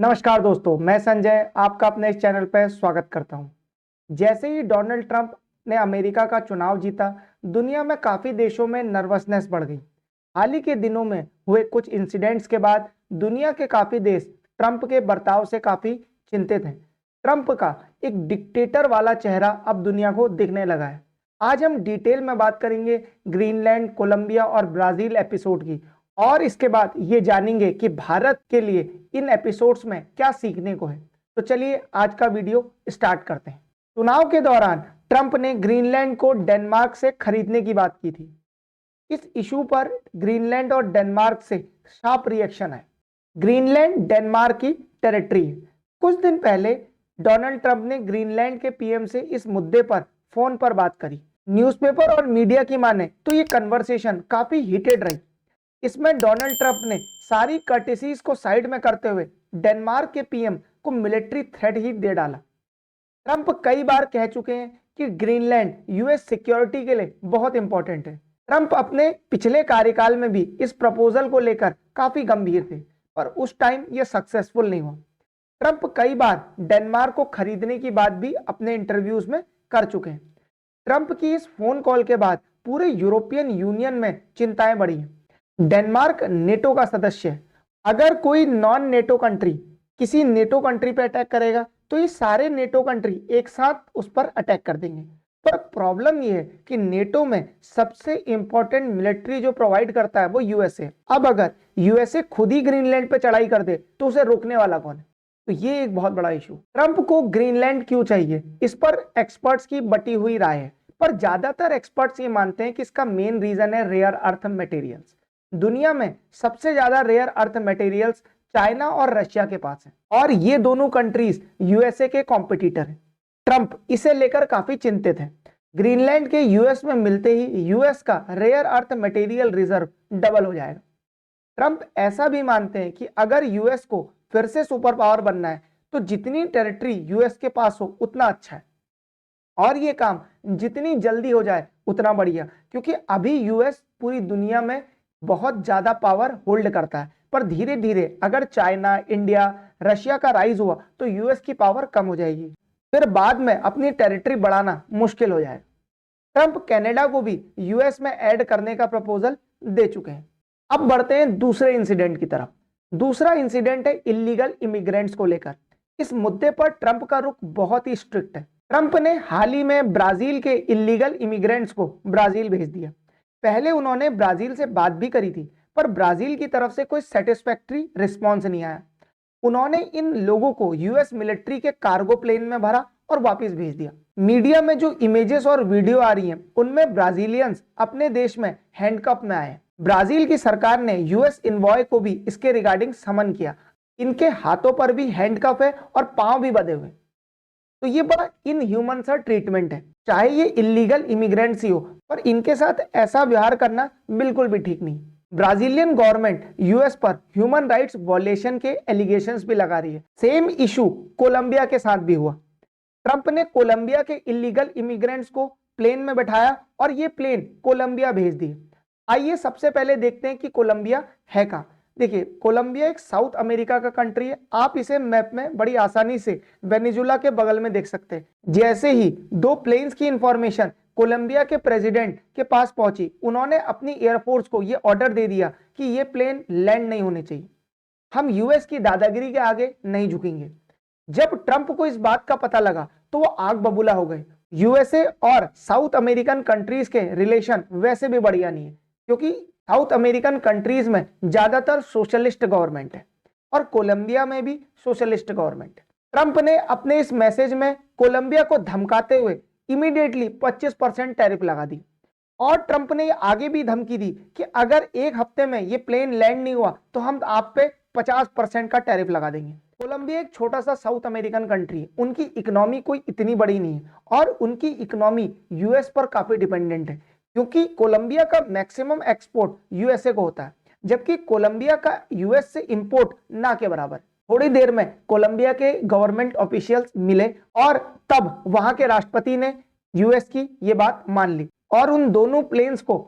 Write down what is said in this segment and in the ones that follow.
नमस्कार दोस्तों, मैं संजय आपका अपने इस चैनल पर स्वागत करता हूं। जैसे ही डोनाल्ड ट्रंप ने अमेरिका का चुनाव जीता, दुनिया में काफी देशों में नर्वसनेस बढ़ गई। हाल ही के दिनों में हुए कुछ इंसिडेंट्स के बाद दुनिया के काफी देश ट्रंप के बर्ताव से काफी चिंतित हैं। ट्रंप का एक डिक्टेटर वाला चेहरा अब दुनिया को दिखने लगा है। आज हम डिटेल में बात करेंगे ग्रीनलैंड, कोलंबिया और ब्राजील एपिसोड की, और इसके बाद ये जानेंगे कि भारत के लिए इन एपिसोड्स में क्या सीखने को है। तो चलिए आज का वीडियो स्टार्ट करते हैं। चुनाव के दौरान ट्रंप ने ग्रीनलैंड को डेनमार्क से खरीदने की बात की थी। इस इशू पर ग्रीनलैंड और डेनमार्क से शार्प रिएक्शन है। ग्रीनलैंड डेनमार्क की टेरिटरी है। कुछ दिन पहले डोनाल्ड ट्रंप ने ग्रीनलैंड के पीएम से इस मुद्दे पर फोन पर बात करी। न्यूज़पेपर और मीडिया की माने तो ये कन्वर्सेशन काफी हीटेड रही। इसमें डोनाल्ड ट्रंप ने सारी कर्टेसीज को साइड में करते हुए डेनमार्क के पीएम को मिलिट्री थ्रेट ही दे डाला। ट्रंप कई बार कह चुके हैं कि ग्रीनलैंड यूएस सिक्योरिटी के लिए बहुत इंपॉर्टेंट है। ट्रंप अपने पिछले कार्यकाल में भी इस प्रपोजल को लेकर काफी गंभीर थे, पर उस टाइम यह सक्सेसफुल नहीं हुआ। ट्रंप कई बार डेनमार्क को खरीदने की बात भी अपने इंटरव्यूज में कर चुके हैं। ट्रंप की इस फोन कॉल के बाद पूरे यूरोपियन यूनियन में चिंताएं बढ़ी हैं। डेनमार्क नेटो का सदस्य है। अगर कोई नॉन नेटो कंट्री किसी नेटो कंट्री पर अटैक करेगा तो ये सारे नेटो कंट्री एक साथ उस पर अटैक कर देंगे। पर प्रॉब्लम ये है कि नेटो में सबसे इंपॉर्टेंट मिलिट्री जो प्रोवाइड करता है वो यूएसए। अब अगर यूएसए खुद ही ग्रीनलैंड पे चढ़ाई कर दे तो उसे रोकने वाला कौन है? तो ये एक बहुत बड़ा इशू। ट्रंप को ग्रीनलैंड क्यों चाहिए, इस पर एक्सपर्ट्स की बटी हुई राय है, पर ज्यादातर एक्सपर्ट्स ये मानते हैं कि इसका मेन रीजन है रेयर अर्थ मटेरियल्स। दुनिया में सबसे ज्यादा रेयर अर्थ मटेरियल्स चाइना और रशिया के पास है, और ये दोनों कंट्रीज यूएसए के कॉम्पिटिटर हैं। ट्रंप इसे लेकर काफी चिंतित है। ग्रीनलैंड के यूएस में मिलते ही यूएस का rare earth material reserve double हो जाएगा। ट्रंप ऐसा भी मानते हैं कि अगर यूएस को फिर से सुपर पावर बनना है तो जितनी टेरिटरी यूएस के पास हो उतना अच्छा है, और ये काम जितनी जल्दी हो जाए उतना बढ़िया, क्योंकि अभी यूएस पूरी दुनिया में बहुत ज्यादा पावर होल्ड करता है। पर धीरे धीरे अगर चाइना, इंडिया, रशिया का राइज हुआ तो यूएस की पावर कम हो जाएगी, फिर बाद में अपनी टेरिटरी बढ़ाना मुश्किल हो जाएगा। ट्रंप कनाडा को भी यूएस में ऐड करने का प्रपोजल दे चुके हैं। अब बढ़ते हैं दूसरे इंसिडेंट की तरफ। दूसरा इंसिडेंट है इलीगल इमिग्रेंट्स को लेकर। इस मुद्दे पर ट्रंप का रुख बहुत ही स्ट्रिक्ट है। ट्रंप ने हाल ही में ब्राजील के इलीगल इमिग्रेंट्स को ब्राजील भेज दिया। पहले उन्होंने ब्राजील से बात भी करी थी, पर ब्राजील की तरफ से कोई सेटिस्फैक्ट्री रिस्पॉन्स नहीं आया। उन्होंने इन लोगों को यूएस मिलिट्री के कार्गो प्लेन में भरा और वापस भेज दिया। मीडिया में जो इमेजेस और वीडियो आ रही हैं उनमें ब्राजीलियंस अपने देश में हैंडकफ में आए। ब्राजील की सरकार ने यूएस इन्वॉय को भी इसके रिगार्डिंग समन किया। इनके हाथों पर भी हैंडकफ है और पांव भी बंधे हुए। तो ये बड़ा इनह्यूमन सा ट्रीटमेंट है। चाहे ये इलीगल इमिग्रेंट्स ही हो, पर इनके साथ ऐसा व्यवहार करना बिल्कुल भी ठीक नहीं। ब्राजीलियन गवर्नमेंट यूएस पर ह्यूमन राइट्स वॉयलेशन के एलिगेशंस भी लगा रही है। सेम इशू कोलंबिया के साथ भी हुआ। ट्रंप ने कोलंबिया के इलीगल इमिग्रेंट्स को प्लेन में बैठाया और ये प्लेन कोलंबिया भेज दिए। आइए सबसे पहले देखते हैं कि कोलंबिया है कहां। देखिए, कोलंबिया एक साउथ अमेरिका का कंट्री है। आप इसे मैप में बड़ी आसानी से वेनेजुला के बगल में देख सकते हैं। जैसे ही दो प्लेन्स की इंफॉर्मेशन कोलंबिया के प्रेसिडेंट के पास पहुंची, उन्होंने अपनी एयरफोर्स को यह ऑर्डर दे दिया कि ये प्लेन लैंड नहीं होने चाहिए। हम यूएस की दादागिरी के आगे नहीं झुकेंगे। जब ट्रंप को इस बात का पता लगा तो वो आग बबूला हो गए। यूएसए और साउथ अमेरिकन कंट्रीज के रिलेशन वैसे भी बढ़िया नहीं है, क्योंकि साउथ अमेरिकन कंट्रीज में ज्यादातर सोशलिस्ट गवर्नमेंट है और कोलंबिया में भी सोशलिस्ट गवर्नमेंट है। ट्रंप ने अपने इस मैसेज में कोलंबिया को धमकाते हुए इमीडिएटली 25% टैरिफ लगा दी, और ट्रंप ने आगे भी धमकी दी कि अगर एक हफ्ते में ये प्लेन लैंड नहीं हुआ तो हम आप पे 50% का टैरिफ लगा देंगे। कोलंबिया एक छोटा सा साउथ अमेरिकन कंट्री है। उनकी इकोनॉमी कोई इतनी बड़ी नहीं है, और उनकी इकोनॉमी यूएस पर काफी डिपेंडेंट है, क्योंकि कोलंबिया का मैक्सिमम एक्सपोर्ट यूएसए को होता है, जबकि कोलंबिया का यूएस से इंपोर्ट ना के बराबर। थोड़ी देर में कोलंबिया के गवर्नमेंट ऑफिशियल्स मिले और तब वहां के राष्ट्रपति ने यूएस की ये बात मान ली और उन दोनों प्लेन्स को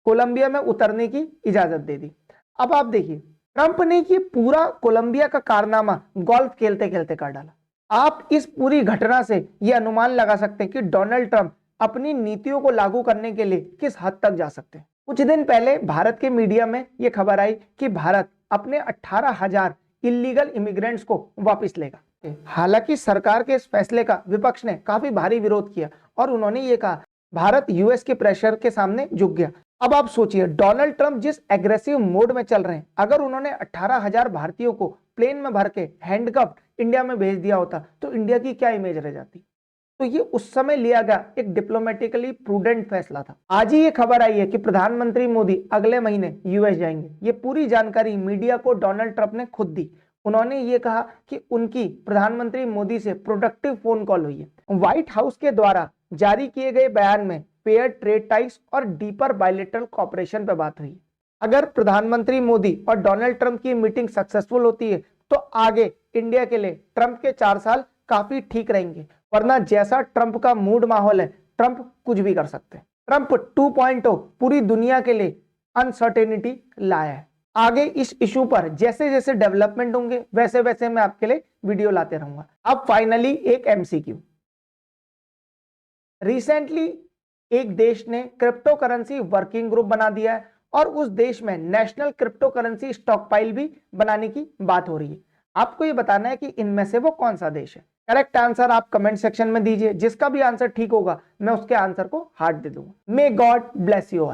कोलंबिया में उतरने की इजाजत दे दी। अब आप देखिए, ट्रंप ने ये पूरा कोलंबिया का कारनामा गोल्फ खेलते खेलते कर डाला। आप इस पूरी घटना से यह अनुमान लगा सकते हैं कि डोनाल्ड ट्रंप अपनी नीतियों को लागू करने के लिए किस हद तक जा सकते हैं। कुछ दिन पहले भारत के मीडिया में यह खबर आई कि भारत अपने 18,000 इलीगल इमिग्रेंट्स को वापस लेगा। हालांकि सरकार के इस फैसले का विपक्ष ने काफी भारी विरोध किया और उन्होंने ये कहा भारत यूएस के प्रेशर के सामने झुक गया। अब आप सोचिए, डोनाल्ड ट्रंप जिस एग्रेसिव मोड में चल रहे हैं, अगर उन्होंने 18,000 भारतीयों को प्लेन में भर के हैंडकफ इंडिया में भेज दिया होता तो इंडिया की क्या इमेज रह जाती। तो ये उस समय लिया गया एक डिप्लोमेटिकली प्रूडेंट फैसला था। आज ही ये खबर आई है कि प्रधानमंत्री मोदी अगले महीने यूएस जाएंगे। ये पूरी जानकारी मीडिया को डोनाल्ड ट्रंप ने खुद दी। उन्होंने ये कहा कि उनकी प्रधानमंत्री मोदी से प्रोडक्टिव फोन कॉल हुई है। व्हाइट हाउस के द्वारा जारी किए गए बयान में फेयर ट्रेड टाइज और डीपर बायलैटरल कोऑपरेशन पर बात हुई। अगर प्रधानमंत्री मोदी और डोनाल्ड ट्रंप की मीटिंग सक्सेसफुल होती है तो आगे इंडिया के लिए ट्रंप के 4 साल काफी ठीक रहेंगे, वरना जैसा ट्रंप का मूड माहौल है, ट्रंप कुछ भी कर सकते हैं। ट्रंप 2.0 पूरी दुनिया के लिए अनसर्टेनिटी लाया है। आगे इस इशू पर जैसे जैसे डेवलपमेंट होंगे वैसे वैसे मैं आपके लिए वीडियो लाते रहूंगा। अब फाइनली एक एमसीक्यू। रिसेंटली एक देश ने क्रिप्टो करेंसी वर्किंग ग्रुप बना दिया है और उस देश में नेशनल क्रिप्टो करेंसी स्टॉकपाइल भी बनाने की बात हो रही है। आपको ये बताना है कि इनमें से वो कौन सा देश है। करेक्ट आंसर आप कमेंट सेक्शन में दीजिए। जिसका भी आंसर ठीक होगा मैं उसके आंसर को हार्ट दे दूंगा। May God bless you all.